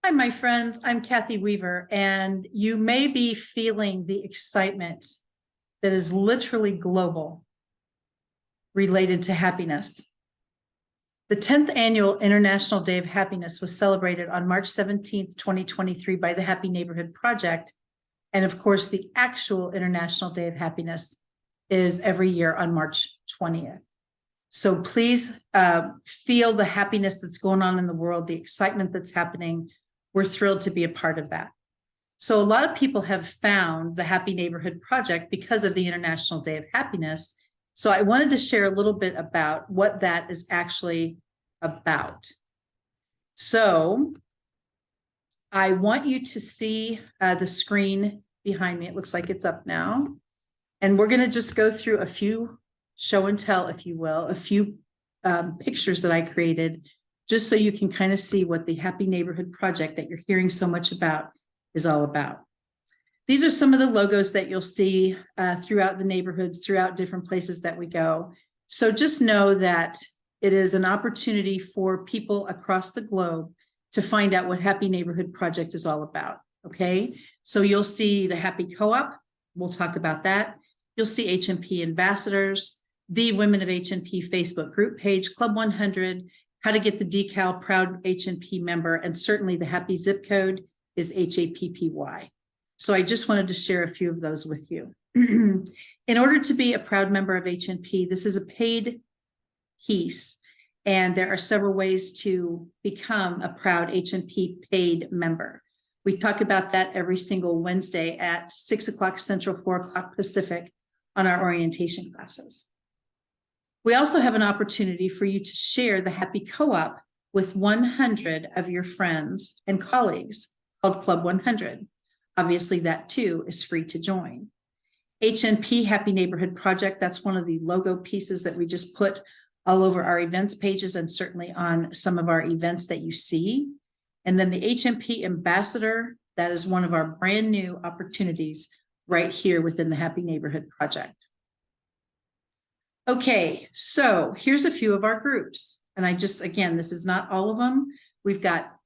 Hi, my friends. I'm Kathy Weaver, and you may be feeling the excitement that is literally global related to happiness. The 10th Annual International Day of Happiness was celebrated on March 17th, 2023 by the Happy Neighborhood Project. And of course, the actual International Day of Happiness is every year on March 20th. So please feel the happiness that's going on in the world, the excitement that's happening. We're thrilled to be a part of that. So a lot of people have found the Happy Neighborhood Project because of the International Day of Happiness. So I wanted to share a little bit about what that is actually about. So I want you to see the screen behind me. It looks like it's up now. And we're going to just go through a few show and tell, if you will, a few pictures that I created, just so you can kind of see what the Happy Neighborhood Project that you're hearing so much about is all about. These are some of the logos that you'll see throughout the neighborhoods, throughout different places that we go. So just know that it is an opportunity for people across the globe to find out what Happy Neighborhood Project is all about, okay? So you'll see the Happy Co-op, we'll talk about that. You'll see HNP ambassadors, the Women of HNP Facebook group page, Club 100, how to get the decal, proud HNP member, and certainly the happy zip code is HAPPY. So I just wanted to share a few of those with you. In order to be a proud member of HNP, this is a paid piece, and there are several ways to become a proud HNP paid member. We talk about that every single Wednesday at 6 o'clock Central, 4 o'clock Pacific on our orientation classes. We also have an opportunity for you to share the Happy Co-op with 100 of your friends and colleagues called Club 100. Obviously, that too is free to join. HNP Happy Neighborhood Project, that's one of the logo pieces that we just put all over our events pages and certainly on some of our events that you see. And then the HNP Ambassador, that is one of our brand new opportunities right here within the Happy Neighborhood Project. Okay, so here's a few of our groups. And again, this is not all of them. We've got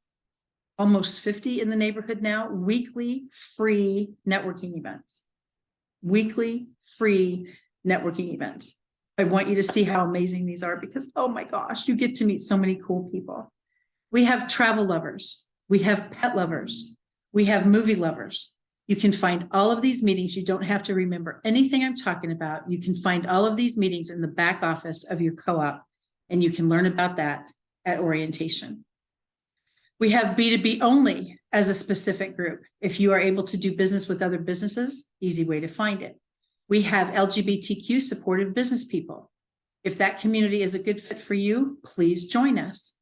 almost 50 in the neighborhood now, weekly free networking events. Weekly free networking events. I want you to see how amazing these are because, oh my gosh, you get to meet so many cool people. We have travel lovers. We have pet lovers. We have movie lovers. You can find all of these meetings. You don't have to remember anything I'm talking about. You can find all of these meetings in the back office of your co-op, and you can learn about that at orientation. We have B2B only as a specific group. If you are able to do business with other businesses, easy way to find it. We have LGBTQ supportive business people. If that community is a good fit for you, please join us.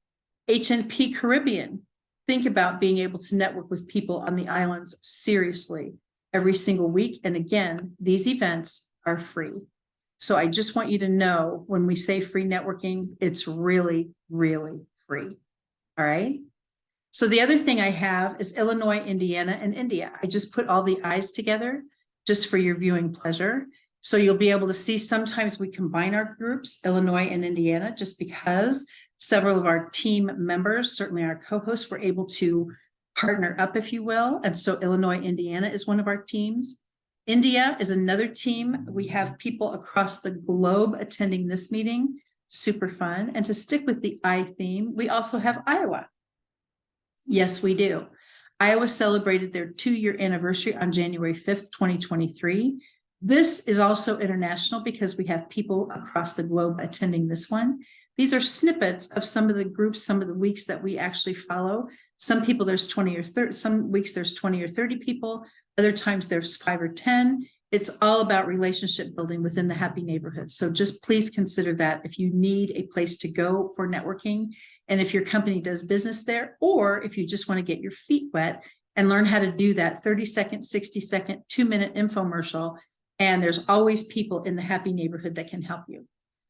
HNP Caribbean. Think about being able to network with people on the islands seriously every single week. And again, these events are free. So I just want you to know when we say free networking, it's really, really free. All right. So the other thing I have is Illinois, Indiana, and India. I just put all the I's together just for your viewing pleasure. So you'll be able to see sometimes we combine our groups, Illinois and Indiana, just because several of our team members, certainly our co-hosts, were able to partner up, if you will. And so Illinois, Indiana is one of our teams. India is another team. We have people across the globe attending this meeting. Super fun. And to stick with the I theme, we also have Iowa. Yes, we do. Iowa celebrated their 2-year anniversary on January 5th, 2023. This is also international because we have people across the globe attending this one. These are snippets of some of the groups, some of the weeks that we actually follow. Some people there's 20 or 30, some weeks there's 20 or 30 people. Other times there's 5 or 10. It's all about relationship building within the Happy Neighborhood. So just please consider that if you need a place to go for networking, and if your company does business there, or if you just want to get your feet wet and learn how to do that 30-second, 60-second, 2-minute infomercial. And there's always people in the Happy Neighborhood that can help you.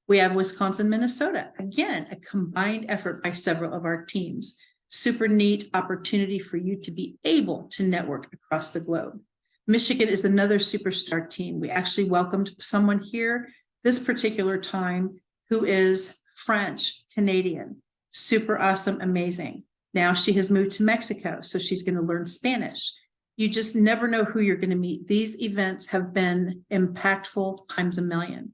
We have Wisconsin, Minnesota. Again, a combined effort by several of our teams. Super neat opportunity for you to be able to network across the globe. Michigan is another superstar team. We actually welcomed someone here this particular time who is French Canadian. Super awesome, amazing. Now she has moved to Mexico, so she's going to learn Spanish. You just never know who you're going to meet. These events have been impactful times a million.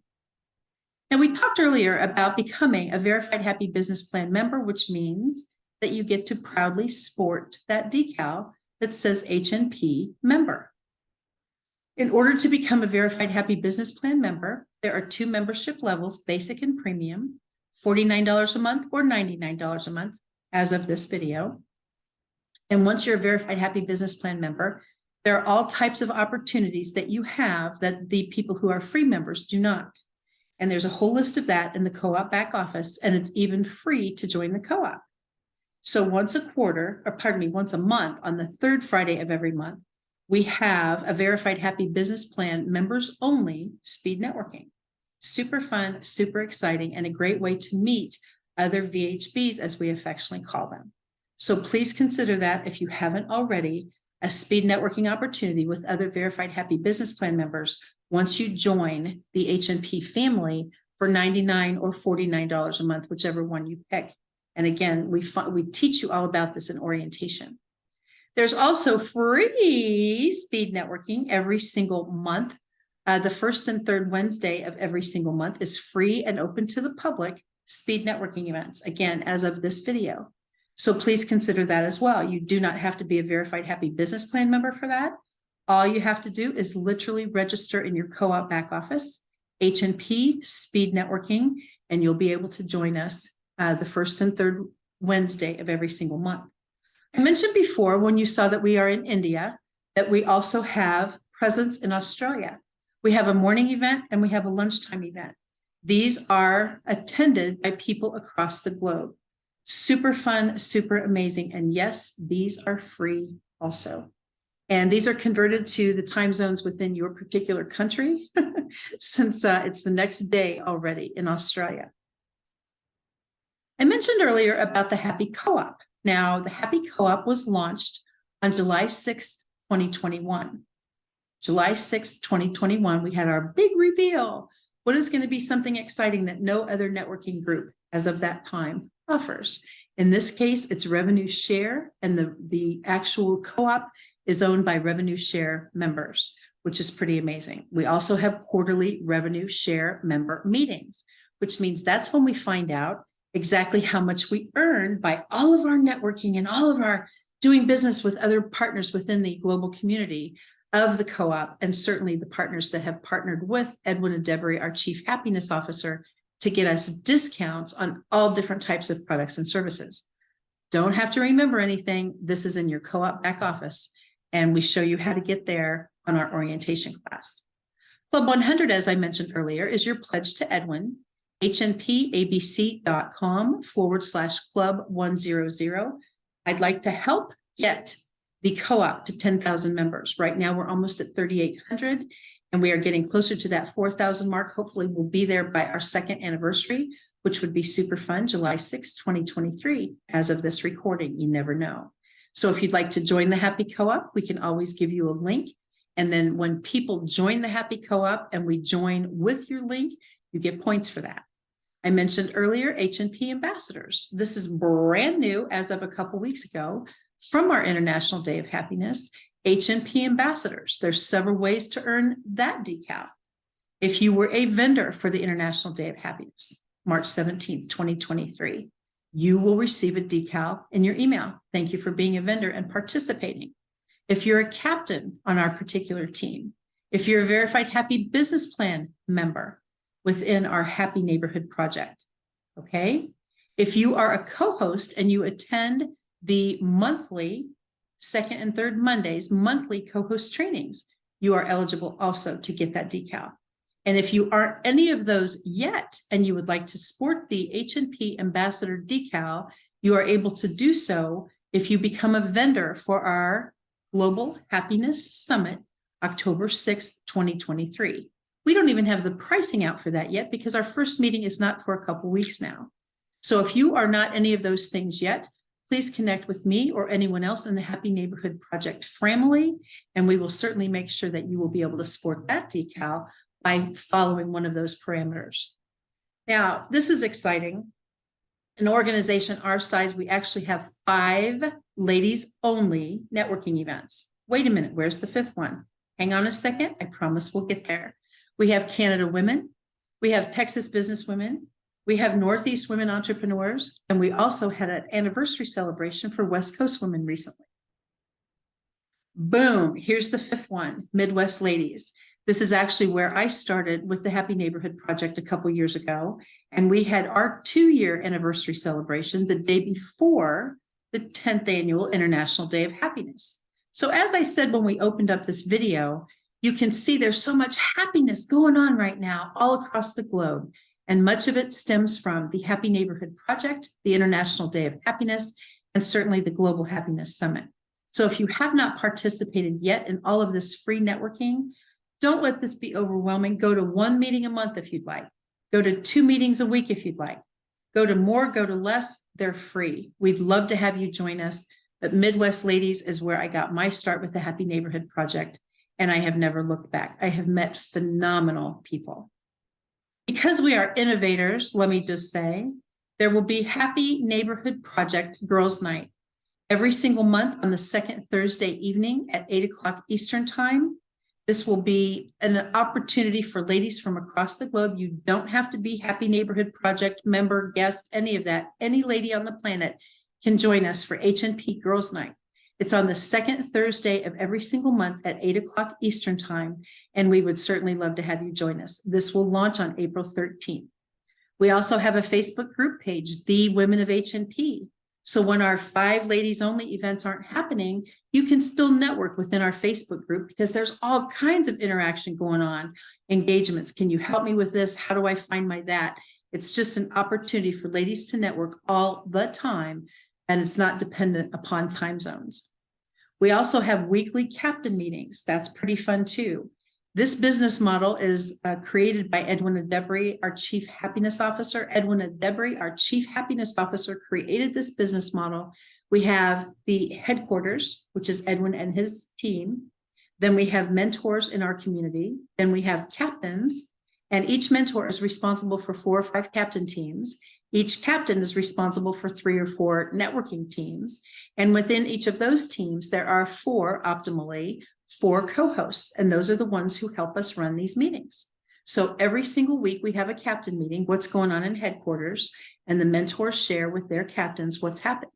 And we talked earlier about becoming a Verified Happy Business Plan member, which means that you get to proudly sport that decal that says HNP member. In order to become a Verified Happy Business Plan member, there are 2 membership levels, basic and premium, $49 a month or $99 a month as of this video. And once you're a Verified Happy Business Plan member, there are all types of opportunities that you have that the people who are free members do not. And there's a whole list of that in the co-op back office, and it's even free to join the co-op. So once a month on the 3rd Friday of every month, we have a Verified Happy Business Plan members only speed networking. Super fun, super exciting, and a great way to meet other VHBs, as we affectionately call them. So please consider that, if you haven't already, a speed networking opportunity with other Verified Happy Business Plan members once you join the HNP family for $99 or $49 a month, whichever one you pick. And again, we teach you all about this in orientation. There's also free speed networking every single month. The 1st and 3rd Wednesday of every single month is free and open to the public speed networking events, again, as of this video. So please consider that as well. You do not have to be a Verified Happy Business Plan member for that. All you have to do is literally register in your co-op back office, HNP Speed Networking, and you'll be able to join us the 1st and 3rd Wednesday of every single month. I mentioned before, when you saw that we are in India, that we also have presence in Australia. We have a morning event and we have a lunchtime event. These are attended by people across the globe. Super fun, super amazing. And yes, these are free also. And these are converted to the time zones within your particular country, since it's the next day already in Australia. I mentioned earlier about the Happy Co-op. Now, the Happy Co-op was launched on July 6th, 2021. July 6th, 2021, we had our big reveal. What is going to be something exciting that no other networking group as of that time offers? In this case, it's revenue share, and the actual co-op is owned by revenue share members, which is pretty amazing. We also have quarterly revenue share member meetings, which means that's when we find out exactly how much we earn by all of our networking and all of our doing business with other partners within the global community of the co-op, and certainly the partners that have partnered with Edwin Adebri, our Chief Happiness Officer, to get us discounts on all different types of products and services. Don't have to remember anything. This is in your co-op back office, and we show you how to get there on our orientation class. Club 100, as I mentioned earlier, is your pledge to Edwin. hnpabc.com/club100. I'd like to help get the co-op to 10,000 members. Right now, we're almost at 3,800, and we are getting closer to that 4,000 mark. Hopefully, we'll be there by our 2nd anniversary, which would be super fun, July 6, 2023, as of this recording. You never know. So if you'd like to join the Happy Co-op, we can always give you a link. And then when people join the Happy Co-op and we join with your link, you get points for that. I mentioned earlier HNP ambassadors. This is brand new as of a couple weeks ago from our International Day of Happiness. HNP ambassadors. There's several ways to earn that decal. If you were a vendor for the International Day of Happiness, March 17th, 2023, you will receive a decal in your email. Thank you for being a vendor and participating. If you're a captain on our particular team, if you're a Verified Happy Business Plan member within our Happy Neighborhood Project, okay? If you are a co-host and you attend the monthly 2nd and 3rd Mondays, monthly co-host trainings, you are eligible also to get that decal. And if you aren't any of those yet, and you would like to sport the HNP Ambassador decal, you are able to do so if you become a vendor for our Global Happiness Summit, October 6th, 2023. We don't even have the pricing out for that yet because our first meeting is not for a couple weeks now. So if you are not any of those things yet, please connect with me or anyone else in the Happy Neighborhood Project family, and we will certainly make sure that you will be able to sport that decal by following one of those parameters. Now, this is exciting. An organization our size, we actually have 5 ladies only networking events. Wait a minute, where's the 5th one? Hang on a second, I promise we'll get there. We have Canada Women, we have Texas Business Women, we have Northeast Women Entrepreneurs, and we also had an anniversary celebration for West Coast Women recently. Boom, here's the 5th one, Midwest Ladies. This is actually where I started with the Happy Neighborhood Project a couple years ago. And we had our 2-year anniversary celebration the day before the 10th annual International Day of Happiness. So as I said, when we opened up this video, you can see there's so much happiness going on right now all across the globe. And much of it stems from the Happy Neighborhood Project, the International Day of Happiness, and certainly the Global Happiness Summit. So if you have not participated yet in all of this free networking, don't let this be overwhelming. Go to 1 meeting a month if you'd like. Go to 2 meetings a week if you'd like. Go to more, go to less. They're free. We'd love to have you join us. But Midwest Ladies is where I got my start with the Happy Neighborhood Project, and I have never looked back. I have met phenomenal people. Because we are innovators, let me just say, there will be Happy Neighborhood Project Girls Night every single month on the 2nd Thursday evening at 8 o'clock Eastern Time. This will be an opportunity for ladies from across the globe. You don't have to be Happy Neighborhood Project member, guest, any of that. Any lady on the planet can join us for HNP Girls Night. It's on the 2nd Thursday of every single month at 8 o'clock Eastern Time, and we would certainly love to have you join us. This will launch on April 13th. We also have a Facebook group page, The Women of HNP. So when our 5 ladies only events aren't happening, you can still network within our Facebook group because there's all kinds of interaction going on, engagements. Can you help me with this? How do I find my that? It's just an opportunity for ladies to network all the time, and it's not dependent upon time zones. We also have weekly captain meetings. That's pretty fun too. This business model is created by Edwina Debris, our Chief Happiness Officer. Edwina Debris, our Chief Happiness Officer, created this business model. We have the headquarters, which is Edwin and his team. Then we have mentors in our community. Then we have captains, and each mentor is responsible for 4 or 5 captain teams. Each captain is responsible for 3 or 4 networking teams. And within each of those teams, there are 4 optimally 4 co-hosts, and those are the ones who help us run these meetings. So every single week we have a captain meeting, what's going on in headquarters, and the mentors share with their captains what's happening.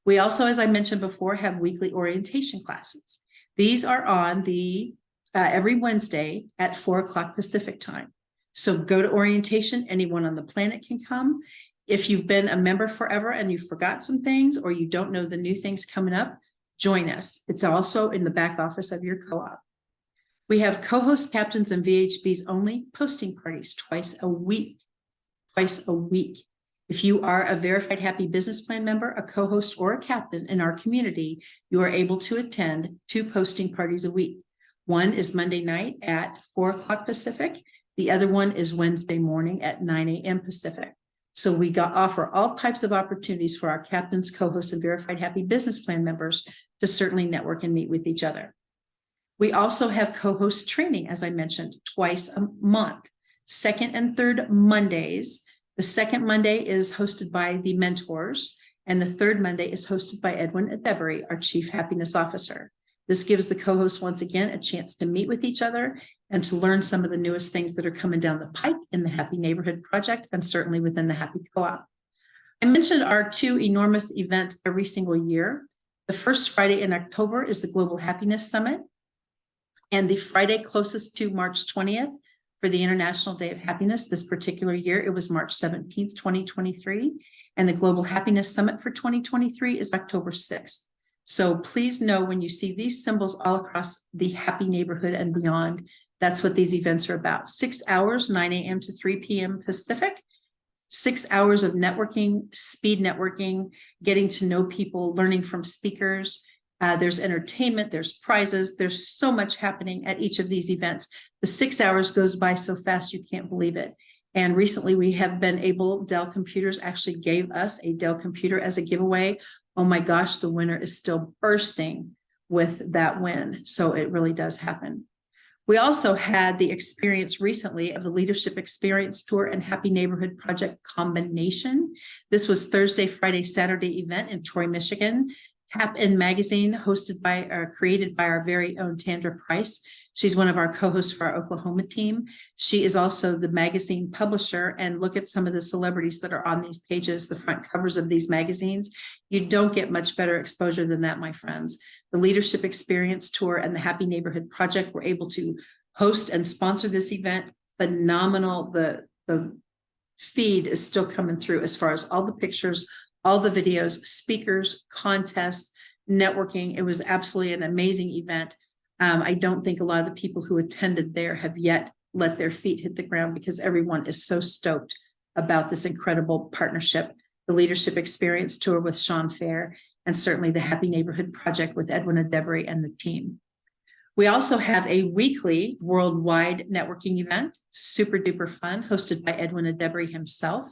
We also, as I mentioned before, have weekly orientation classes. These are on the every Wednesday at 4 o'clock Pacific time. So go to orientation. Anyone on the planet can come. If you've been a member forever and you forgot some things, or you don't know the new things coming up, join us. It's also in the back office of your co-op. We have co-host captains and VHBs only posting parties twice a week. If you are a verified Happy Business Plan member, a co-host, or a captain in our community, you are able to attend 2 posting parties a week. One is Monday night at 4 o'clock Pacific. The other one is Wednesday morning at 9 a.m. Pacific. So we offer all types of opportunities for our captains, co-hosts, and verified Happy Business Plan members to certainly network and meet with each other. We also have co-host training, as I mentioned, twice a month, 2nd and 3rd Mondays. The 2nd Monday is hosted by the mentors, and the 3rd Monday is hosted by Edwin Debris, our Chief Happiness Officer. This gives the co-hosts, once again, a chance to meet with each other and to learn some of the newest things that are coming down the pike in the Happy Neighborhood Project and certainly within the Happy Co-op. I mentioned our 2 enormous events every single year. The first Friday in October is the Global Happiness Summit, and the Friday closest to March 20th for the International Day of Happiness. This particular year, it was March 17th, 2023, and the Global Happiness Summit for 2023 is October 6th. So please know when you see these symbols all across the Happy Neighborhood and beyond, that's what these events are about. 6 hours, 9 a.m. to 3 p.m. Pacific, 6 hours of networking, speed networking, getting to know people, learning from speakers. There's entertainment, there's prizes, there's so much happening at each of these events. The 6 hours goes by so fast you can't believe it. And recently we have been able, Dell Computers actually gave us a Dell computer as a giveaway. Oh my gosh, the winner is still bursting with that win. So it really does happen. We also had the experience recently of the Leadership Experience Tour and Happy Neighborhood Project combination. This was Thursday, Friday, Saturday event in Troy, Michigan. Tap In Magazine, created by our very own Tandra Price. She's one of our co-hosts for our Oklahoma team. She is also the magazine publisher, and look at some of the celebrities that are on these pages, the front covers of these magazines. You don't get much better exposure than that, my friends. The Leadership Experience Tour and the Happy Neighborhood Project were able to host and sponsor this event. Phenomenal. The feed is still coming through as far as all the pictures, all the videos, speakers, contests, networking. It was absolutely an amazing event. I don't think a lot of the people who attended there have yet let their feet hit the ground because everyone is so stoked about this incredible partnership. The Leadership Experience Tour with Sean Fair, and certainly the Happy Neighborhood Project with Edwina Debris and the team. We also have a weekly worldwide networking event, super duper fun, hosted by Edwina Debris himself.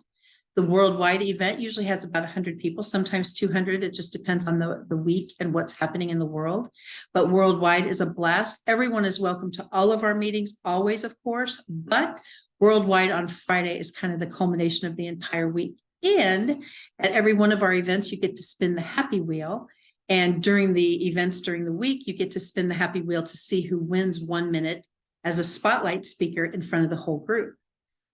The worldwide event usually has about 100 people, sometimes 200. It just depends on the week and what's happening in the world. But worldwide is a blast. Everyone is welcome to all of our meetings, always, of course. But worldwide on Friday is kind of the culmination of the entire week. And at every one of our events, you get to spin the happy wheel. And during the events during the week, you get to spin the happy wheel to see who wins 1 minute as a spotlight speaker in front of the whole group.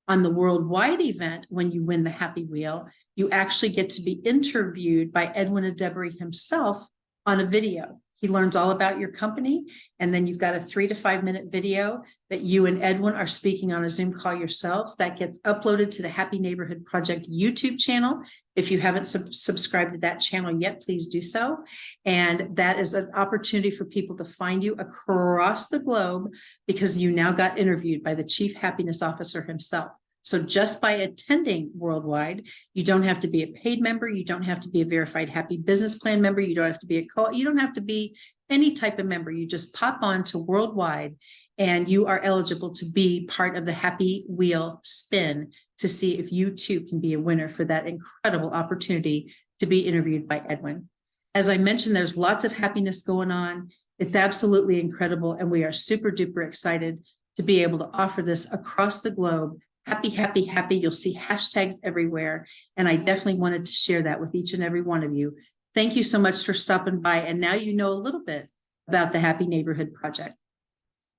On the worldwide event, when you win the happy wheel, you actually get to be interviewed by Edwina Debris himself on a video. He learns all about your company, and then you've got a 3 to 5 minute video that you and Edwin are speaking on a Zoom call yourselves. That gets uploaded to the Happy Neighborhood Project YouTube channel. If you haven't subscribed to that channel yet, please do so. And that is an opportunity for people to find you across the globe because you now got interviewed by the Chief Happiness Officer himself. So just by attending worldwide, you don't have to be a paid member. You don't have to be a verified Happy Business Plan member. You don't have to be you don't have to be any type of member. You just pop on to worldwide and you are eligible to be part of the Happy Wheel spin to see if you too can be a winner for that incredible opportunity to be interviewed by Edwin. As I mentioned, there's lots of happiness going on. It's absolutely incredible. And we are super duper excited to be able to offer this across the globe. Happy, happy, happy. You'll see hashtags everywhere. And I definitely wanted to share that with each and every one of you. Thank you so much for stopping by. And now you know a little bit about the Happy Neighborhood Project.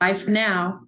Bye for now.